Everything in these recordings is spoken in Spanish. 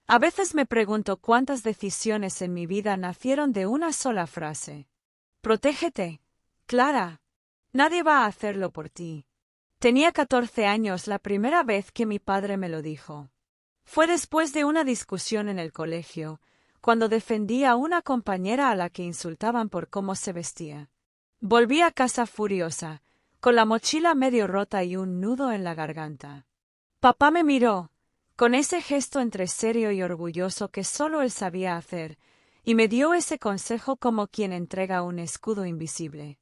A veces me pregunto cuántas decisiones en mi vida nacieron de una sola frase. Protégete, Clara. Nadie va a hacerlo por ti. Tenía 14 años la primera vez que mi padre me lo dijo. Fue después de una discusión en el colegio, cuando defendí a una compañera a la que insultaban por cómo se vestía. Volví a casa furiosa, con la mochila medio rota y un nudo en la garganta. Papá me miró, con ese gesto entre serio y orgulloso que solo él sabía hacer, y me dio ese consejo como quien entrega un escudo invisible.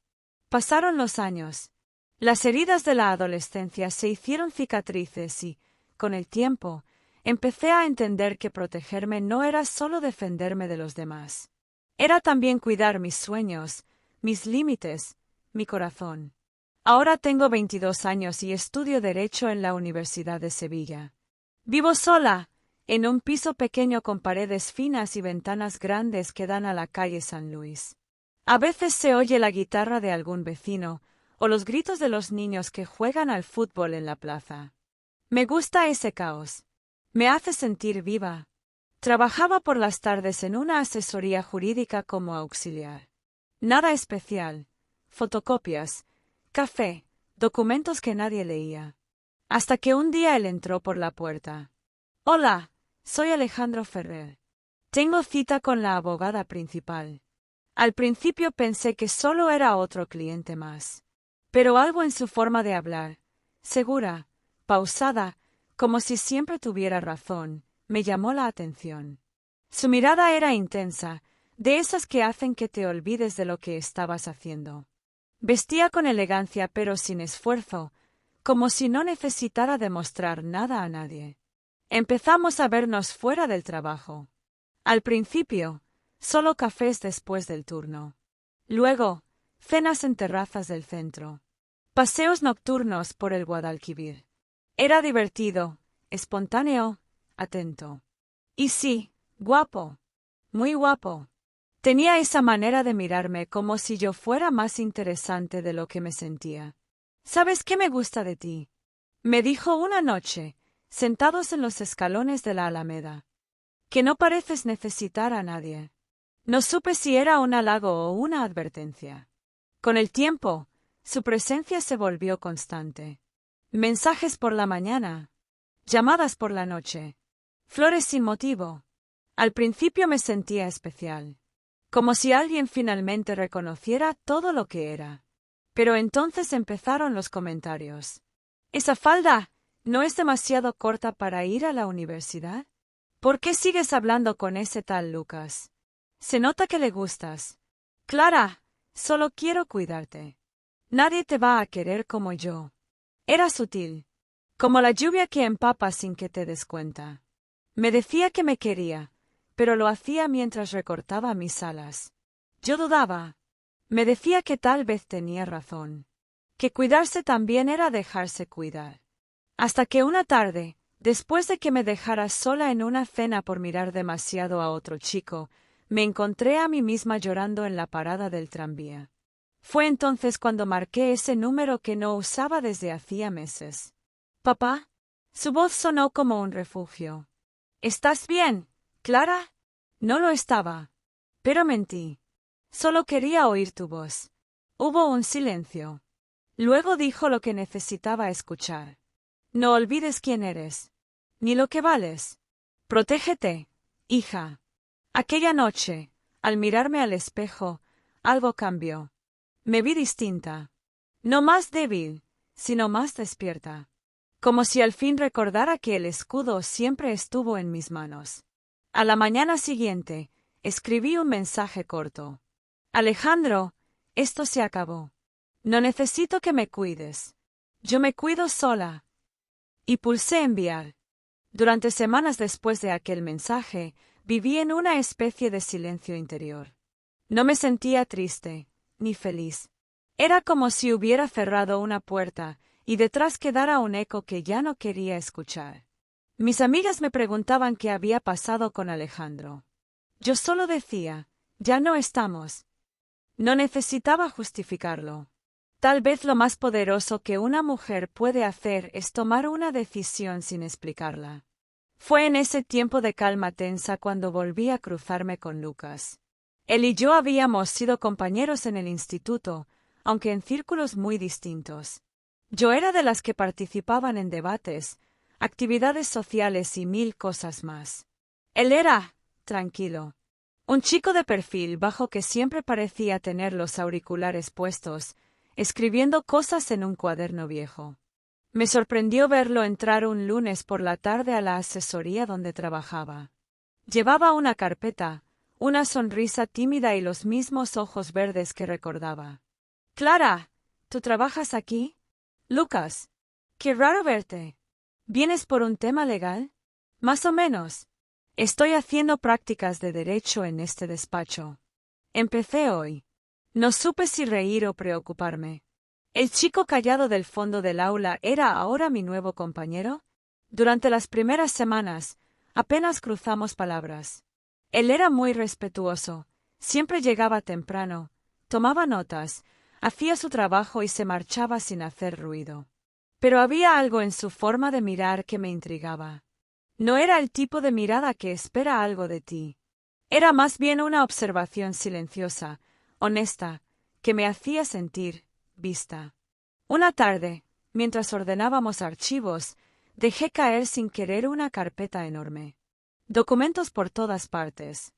Pasaron los años. Las heridas de la adolescencia se hicieron cicatrices y, con el tiempo, empecé a entender que protegerme no era solo defenderme de los demás. Era también cuidar mis sueños, mis límites, mi corazón. Ahora tengo 22 años y estudio Derecho en la Universidad de Sevilla. Vivo sola, en un piso pequeño con paredes finas y ventanas grandes que dan a la calle San Luis. A veces se oye la guitarra de algún vecino o los gritos de los niños que juegan al fútbol en la plaza. Me gusta ese caos. Me hace sentir viva. Trabajaba por las tardes en una asesoría jurídica como auxiliar. Nada especial. Fotocopias, café, documentos que nadie leía. Hasta que un día él entró por la puerta. Hola, soy Alejandro Ferrer. Tengo cita con la abogada principal. Al principio pensé que solo era otro cliente más. Pero algo en su forma de hablar, segura, pausada, como si siempre tuviera razón, me llamó la atención. Su mirada era intensa, de esas que hacen que te olvides de lo que estabas haciendo. Vestía con elegancia pero sin esfuerzo, como si no necesitara demostrar nada a nadie. Empezamos a vernos fuera del trabajo. Al principio, solo cafés después del turno. Luego, cenas en terrazas del centro. Paseos nocturnos por el Guadalquivir. Era divertido, espontáneo, atento. Y sí, guapo. Muy guapo. Tenía esa manera de mirarme como si yo fuera más interesante de lo que me sentía. ¿Sabes qué me gusta de ti?, me dijo una noche, sentados en los escalones de la Alameda. Que no pareces necesitar a nadie. No supe si era un halago o una advertencia. Con el tiempo, su presencia se volvió constante. Mensajes por la mañana. Llamadas por la noche. Flores sin motivo. Al principio me sentía especial. Como si alguien finalmente reconociera todo lo que era. Pero entonces empezaron los comentarios. ¿Esa falda no es demasiado corta para ir a la universidad? ¿Por qué sigues hablando con ese tal Lucas? Se nota que le gustas. Clara, solo quiero cuidarte. Nadie te va a querer como yo. Era sutil, como la lluvia que empapa sin que te des cuenta. Me decía que me quería, pero lo hacía mientras recortaba mis alas. Yo dudaba. Me decía que tal vez tenía razón. Que cuidarse también era dejarse cuidar. Hasta que una tarde, después de que me dejara sola en una cena por mirar demasiado a otro chico, me encontré a mí misma llorando en la parada del tranvía. Fue entonces cuando marqué ese número que no usaba desde hacía meses. «Papá». Su voz sonó como un refugio. «¿Estás bien, Clara?» No lo estaba. Pero mentí. Solo quería oír tu voz. Hubo un silencio. Luego dijo lo que necesitaba escuchar. «No olvides quién eres. Ni lo que vales. Protégete, hija». Aquella noche, al mirarme al espejo, algo cambió. Me vi distinta. No más débil, sino más despierta. Como si al fin recordara que el escudo siempre estuvo en mis manos. A la mañana siguiente, escribí un mensaje corto. «Alejandro, esto se acabó. No necesito que me cuides. Yo me cuido sola». Y pulsé enviar. Durante semanas después de aquel mensaje, viví en una especie de silencio interior. No me sentía triste, ni feliz. Era como si hubiera cerrado una puerta y detrás quedara un eco que ya no quería escuchar. Mis amigas me preguntaban qué había pasado con Alejandro. Yo solo decía, ya no estamos. No necesitaba justificarlo. Tal vez lo más poderoso que una mujer puede hacer es tomar una decisión sin explicarla. Fue en ese tiempo de calma tensa cuando volví a cruzarme con Lucas. Él y yo habíamos sido compañeros en el instituto, aunque en círculos muy distintos. Yo era de las que participaban en debates, actividades sociales y mil cosas más. Él era, tranquilo, un chico de perfil bajo que siempre parecía tener los auriculares puestos, escribiendo cosas en un cuaderno viejo. Me sorprendió verlo entrar un lunes por la tarde a la asesoría donde trabajaba. Llevaba una carpeta, una sonrisa tímida y los mismos ojos verdes que recordaba. «Clara, ¿tú trabajas aquí?» «Lucas, qué raro verte. ¿Vienes por un tema legal?» «Más o menos. Estoy haciendo prácticas de derecho en este despacho. Empecé hoy. No supe si reír o preocuparme. ¿El chico callado del fondo del aula era ahora mi nuevo compañero? Durante las primeras semanas, apenas cruzamos palabras. Él era muy respetuoso, siempre llegaba temprano, tomaba notas, hacía su trabajo y se marchaba sin hacer ruido. Pero había algo en su forma de mirar que me intrigaba. No era el tipo de mirada que espera algo de ti. Era más bien una observación silenciosa, honesta, que me hacía sentir vista. Una tarde, mientras ordenábamos archivos, dejé caer sin querer una carpeta enorme. Documentos por todas partes.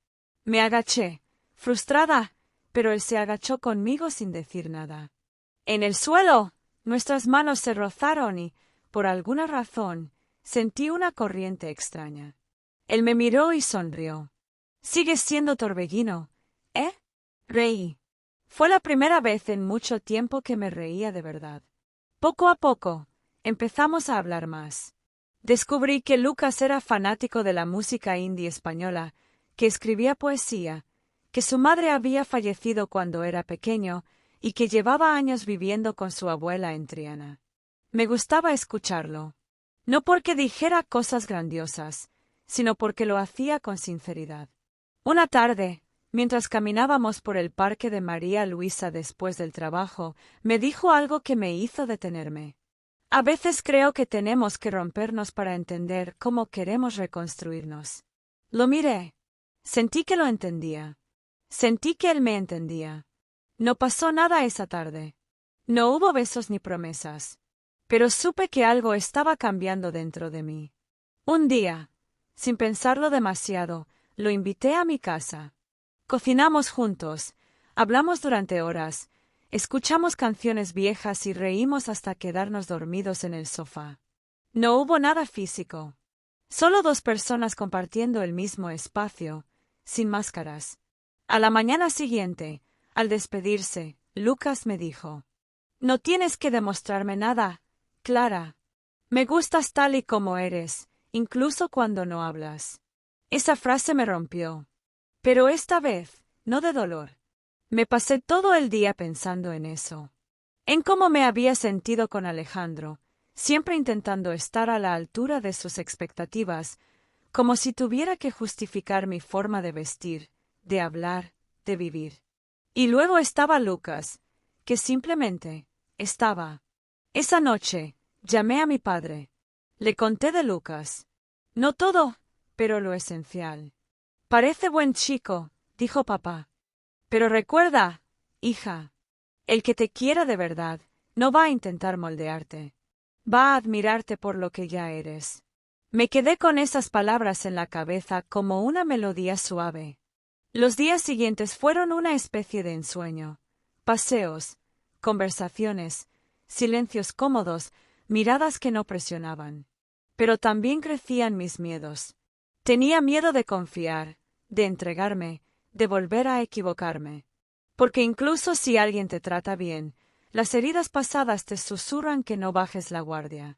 Me agaché, frustrada, pero él se agachó conmigo sin decir nada. En el suelo, nuestras manos se rozaron y, por alguna razón, sentí una corriente extraña. Él me miró y sonrió. «Sigues siendo torbellino, ¿eh?» Reí. Fue la primera vez en mucho tiempo que me reía de verdad. Poco a poco, empezamos a hablar más. Descubrí que Lucas era fanático de la música indie española, que escribía poesía, que su madre había fallecido cuando era pequeño y que llevaba años viviendo con su abuela en Triana. Me gustaba escucharlo. No porque dijera cosas grandiosas, sino porque lo hacía con sinceridad. Una tarde, mientras caminábamos por el parque de María Luisa después del trabajo, me dijo algo que me hizo detenerme. A veces creo que tenemos que rompernos para entender cómo queremos reconstruirnos. Lo miré. Sentí que lo entendía. Sentí que él me entendía. No pasó nada esa tarde. No hubo besos ni promesas. Pero supe que algo estaba cambiando dentro de mí. Un día, sin pensarlo demasiado, lo invité a mi casa. Cocinamos juntos, hablamos durante horas, escuchamos canciones viejas y reímos hasta quedarnos dormidos en el sofá. No hubo nada físico. Solo dos personas compartiendo el mismo espacio, sin máscaras. A la mañana siguiente, al despedirse, Lucas me dijo: «No tienes que demostrarme nada, Clara. Me gustas tal y como eres, incluso cuando no hablas». Esa frase me rompió. Pero esta vez, no de dolor. Me pasé todo el día pensando en eso. En cómo me había sentido con Alejandro, siempre intentando estar a la altura de sus expectativas, como si tuviera que justificar mi forma de vestir, de hablar, de vivir. Y luego estaba Lucas, que simplemente estaba. Esa noche, llamé a mi padre. Le conté de Lucas. No todo, pero lo esencial. «Parece buen chico», dijo papá. «Pero recuerda, hija, el que te quiera de verdad no va a intentar moldearte. Va a admirarte por lo que ya eres». Me quedé con esas palabras en la cabeza como una melodía suave. Los días siguientes fueron una especie de ensueño. Paseos, conversaciones, silencios cómodos, miradas que no presionaban. Pero también crecían mis miedos. Tenía miedo de confiar, de entregarme, de volver a equivocarme. Porque incluso si alguien te trata bien, las heridas pasadas te susurran que no bajes la guardia.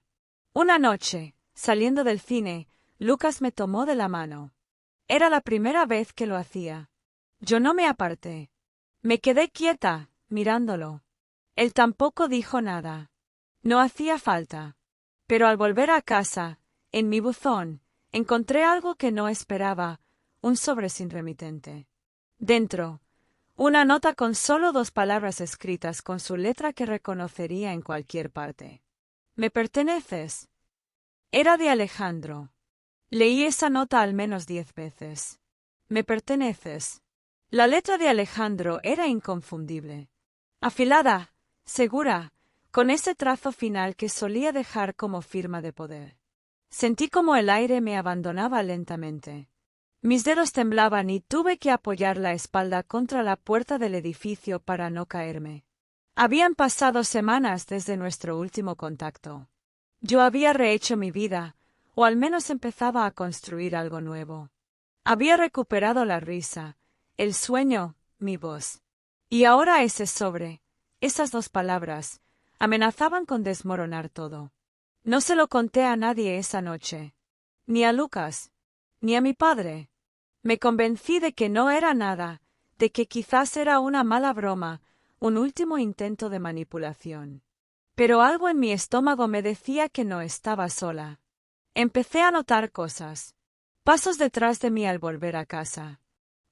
Una noche, saliendo del cine, Lucas me tomó de la mano. Era la primera vez que lo hacía. Yo no me aparté. Me quedé quieta, mirándolo. Él tampoco dijo nada. No hacía falta. Pero al volver a casa, en mi buzón, encontré algo que no esperaba, un sobre sin remitente. Dentro, una nota con solo 2 palabras escritas con su letra que reconocería en cualquier parte. «¿Me perteneces?» Era de Alejandro. Leí esa nota al menos 10 veces. Me perteneces. La letra de Alejandro era inconfundible. Afilada, segura, con ese trazo final que solía dejar como firma de poder. Sentí como el aire me abandonaba lentamente. Mis dedos temblaban y tuve que apoyar la espalda contra la puerta del edificio para no caerme. Habían pasado semanas desde nuestro último contacto. Yo había rehecho mi vida, o al menos empezaba a construir algo nuevo. Había recuperado la risa, el sueño, mi voz. Y ahora ese sobre, esas 2 palabras, amenazaban con desmoronar todo. No se lo conté a nadie esa noche. Ni a Lucas, ni a mi padre. Me convencí de que no era nada, de que quizás era una mala broma, un último intento de manipulación. Pero algo en mi estómago me decía que no estaba sola. Empecé a notar cosas. Pasos detrás de mí al volver a casa.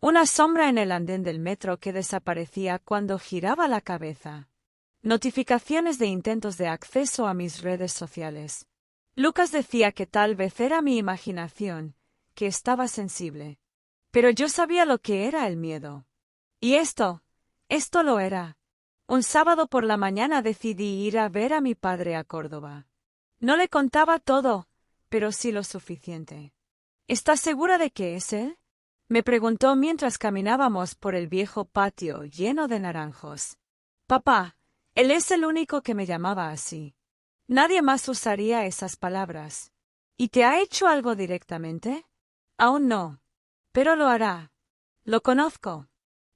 Una sombra en el andén del metro que desaparecía cuando giraba la cabeza. Notificaciones de intentos de acceso a mis redes sociales. Lucas decía que tal vez era mi imaginación, que estaba sensible. Pero yo sabía lo que era el miedo. Y esto lo era. Un sábado por la mañana decidí ir a ver a mi padre a Córdoba. No le contaba todo, pero sí lo suficiente. ¿Estás segura de que es él? Me preguntó mientras caminábamos por el viejo patio lleno de naranjos. Papá, él es el único que me llamaba así. Nadie más usaría esas palabras. ¿Y te ha hecho algo directamente? Aún no. Pero lo hará. Lo conozco.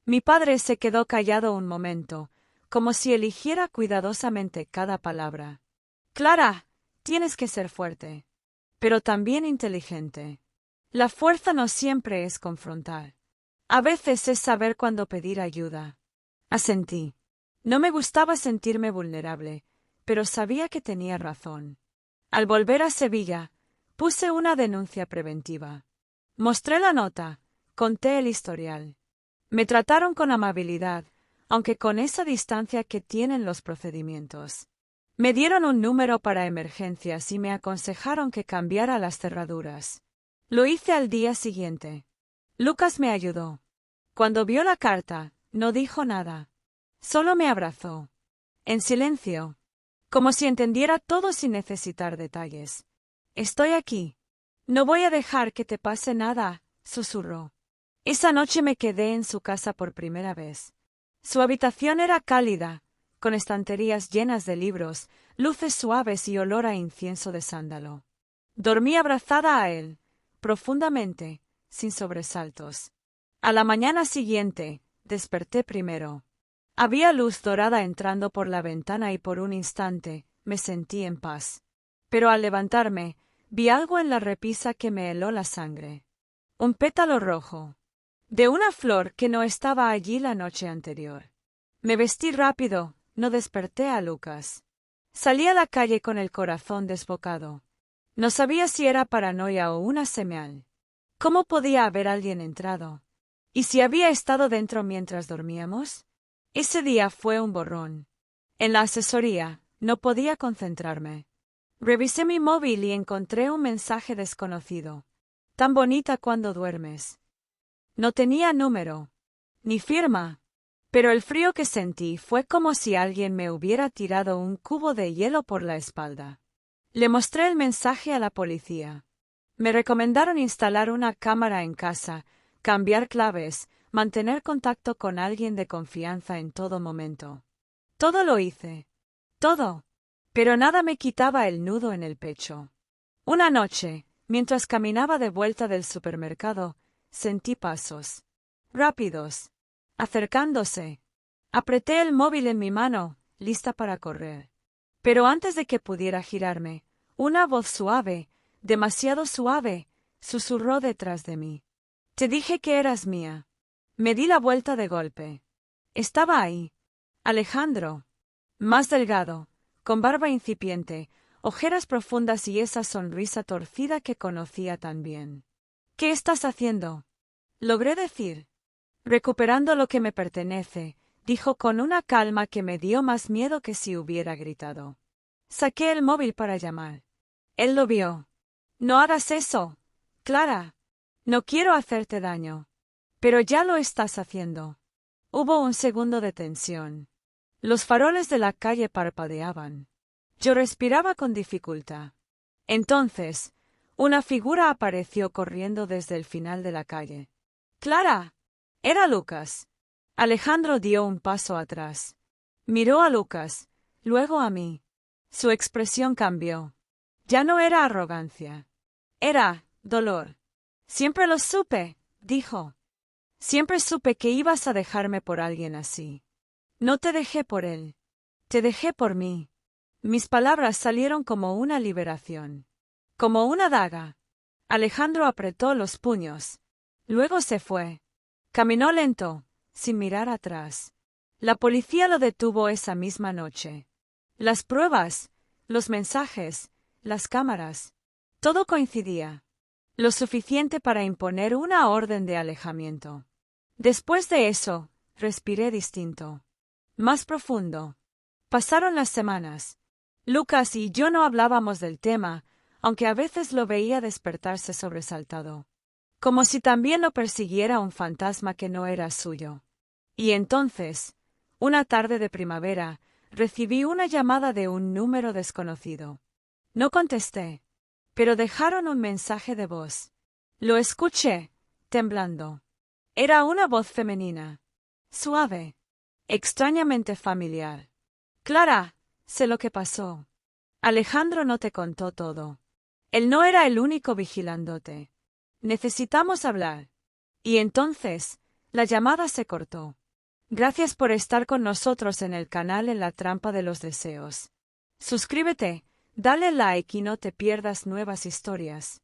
Mi padre se quedó callado un momento, como si eligiera cuidadosamente cada palabra. Clara, tienes que ser fuerte. Pero también inteligente. La fuerza no siempre es confrontar. A veces es saber cuándo pedir ayuda. Asentí. No me gustaba sentirme vulnerable, pero sabía que tenía razón. Al volver a Sevilla, puse una denuncia preventiva. Mostré la nota, conté el historial. Me trataron con amabilidad, aunque con esa distancia que tienen los procedimientos. Me dieron un número para emergencias y me aconsejaron que cambiara las cerraduras. Lo hice al día siguiente. Lucas me ayudó. Cuando vio la carta, no dijo nada. Solo me abrazó. En silencio. Como si entendiera todo sin necesitar detalles. Estoy aquí. No voy a dejar que te pase nada, susurró. Esa noche me quedé en su casa por primera vez. Su habitación era cálida, con estanterías llenas de libros, luces suaves y olor a incienso de sándalo. Dormí abrazada a él, profundamente, sin sobresaltos. A la mañana siguiente, desperté primero. Había luz dorada entrando por la ventana y por un instante me sentí en paz. Pero al levantarme, vi algo en la repisa que me heló la sangre. Un pétalo rojo. De una flor que no estaba allí la noche anterior. Me vestí rápido, no desperté a Lucas. Salí a la calle con el corazón desbocado. No sabía si era paranoia o una señal. ¿Cómo podía haber alguien entrado? ¿Y si había estado dentro mientras dormíamos? Ese día fue un borrón. En la asesoría, no podía concentrarme. Revisé mi móvil y encontré un mensaje desconocido. Tan bonita cuando duermes. No tenía número, ni firma, pero el frío que sentí fue como si alguien me hubiera tirado un cubo de hielo por la espalda. Le mostré el mensaje a la policía. Me recomendaron instalar una cámara en casa, cambiar claves, mantener contacto con alguien de confianza en todo momento. Todo lo hice. Todo. Pero nada me quitaba el nudo en el pecho. Una noche, mientras caminaba de vuelta del supermercado, sentí pasos. Rápidos. Acercándose. Apreté el móvil en mi mano, lista para correr. Pero antes de que pudiera girarme, una voz suave, demasiado suave, susurró detrás de mí. Te dije que eras mía. Me di la vuelta de golpe. Estaba ahí. Alejandro. Más delgado, con barba incipiente, ojeras profundas y esa sonrisa torcida que conocía tan bien. ¿Qué estás haciendo? Logré decir. Recuperando lo que me pertenece, dijo con una calma que me dio más miedo que si hubiera gritado. Saqué el móvil para llamar. Él lo vio. No hagas eso, Clara, no quiero hacerte daño. Pero ya lo estás haciendo. Hubo un segundo de tensión. Los faroles de la calle parpadeaban. Yo respiraba con dificultad. Entonces, una figura apareció corriendo desde el final de la calle. ¡Clara! Era Lucas. Alejandro dio un paso atrás. Miró a Lucas, luego a mí. Su expresión cambió. Ya no era arrogancia. Era dolor. Siempre lo supe, dijo. Siempre supe que ibas a dejarme por alguien así. No te dejé por él. Te dejé por mí. Mis palabras salieron como una liberación. Como una daga. Alejandro apretó los puños. Luego se fue. Caminó lento, sin mirar atrás. La policía lo detuvo esa misma noche. Las pruebas, los mensajes, las cámaras. Todo coincidía. Lo suficiente para imponer una orden de alejamiento. Después de eso, respiré distinto. Más profundo. Pasaron las semanas. Lucas y yo no hablábamos del tema, aunque a veces lo veía despertarse sobresaltado. Como si también lo persiguiera un fantasma que no era suyo. Y entonces, una tarde de primavera, recibí una llamada de un número desconocido. No contesté, pero dejaron un mensaje de voz. Lo escuché, temblando. Era una voz femenina. Suave. Extrañamente familiar. Clara, sé lo que pasó. Alejandro no te contó todo. Él no era el único vigilándote. Necesitamos hablar. Y entonces, la llamada se cortó. Gracias por estar con nosotros en el canal En la Trampa de los Deseos. Suscríbete, dale like y no te pierdas nuevas historias.